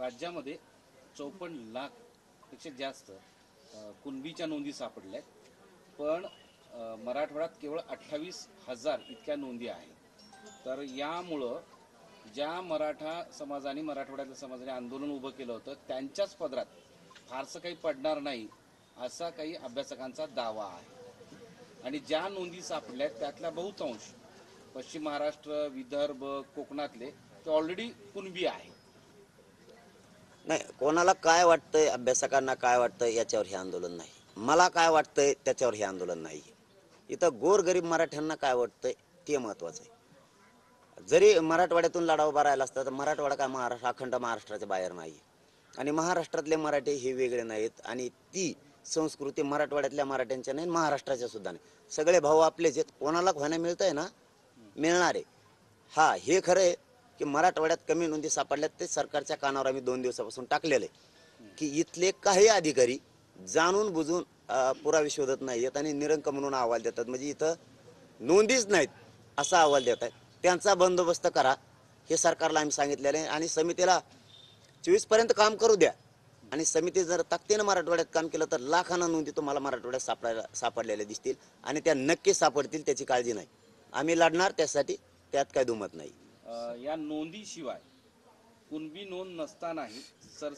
राज्यामध्ये 54 लाख पेक्षा जास्त कुणबीच्या नोंदी सापडल्या पण मराठवाड्यात केवळ 28,000 इतक्या नोंदी आहेत। तर यामुळं ज्या मराठा समाजाने मराठवाड्यातल्या समाजाने आंदोलन उभं केलं होतं त्यांच्याच पदरात फारसं काही पडणार नाही असा काही अभ्यासकांचा दावा आहे। आणि ज्या नोंदी सापडल्या त्यातल्या बहुतांश पश्चिम महाराष्ट्र, विदर्भ, कोकणातले ते ऑलरेडी कुणबी आहे। नाही, कोणाला काय वाटतंय, अभ्यासकांना काय वाटतंय याच्यावर हे आंदोलन नाही। मला काय वाटतंय त्याच्यावर हे आंदोलन नाही। इथं गोरगरीब मराठ्यांना काय वाटतंय ते महत्वाचं आहे। जरी मराठवाड्यातून लढा उभा राहिला असता तर मराठवाडा काय महाराष्ट्र अखंड महाराष्ट्राच्या बाहेर नाही आणि महाराष्ट्रातले मराठे हे वेगळे नाहीत आणि ती संस्कृती मराठवाड्यातल्या मराठ्यांच्या नाही, महाराष्ट्राच्या सुद्धा नाही। सगळे भाऊ आपलेच आहेत। कोणाला व्हायला मिळतंय ना, मिळणार आहे। हा, हे खरं आहे की मराठवाड्यात कमी नोंदी सापडल्यात ते सरकारच्या कानावर आम्ही 2 दिवसापासून टाकलेले की इथले काही अधिकारी जाणून बुजून पुरावे शोधत नाहीत आणि निरंक म्हणून अहवाल देतात। म्हणजे इथं नोंदीच नाहीत असा अहवाल देत आहेत। त्यांचा बंदोबस्त करा हे सरकारला आम्ही सांगितलेलं आहे आणि समितीला 24 पर्यंत काम करू द्या आणि समिती जर ताकदीनं मराठवाड्यात काम केलं तर लाखांना नोंदी तुम्हाला मराठवाड्यात सापडलेल्या दिसतील आणि त्या नक्की सापडतील, त्याची काळजी नाही। आम्ही लढणार त्यासाठी, त्यात काय दुमत नाही। या नोंदीशिवाय कुणबी नोंद नसतानाही सर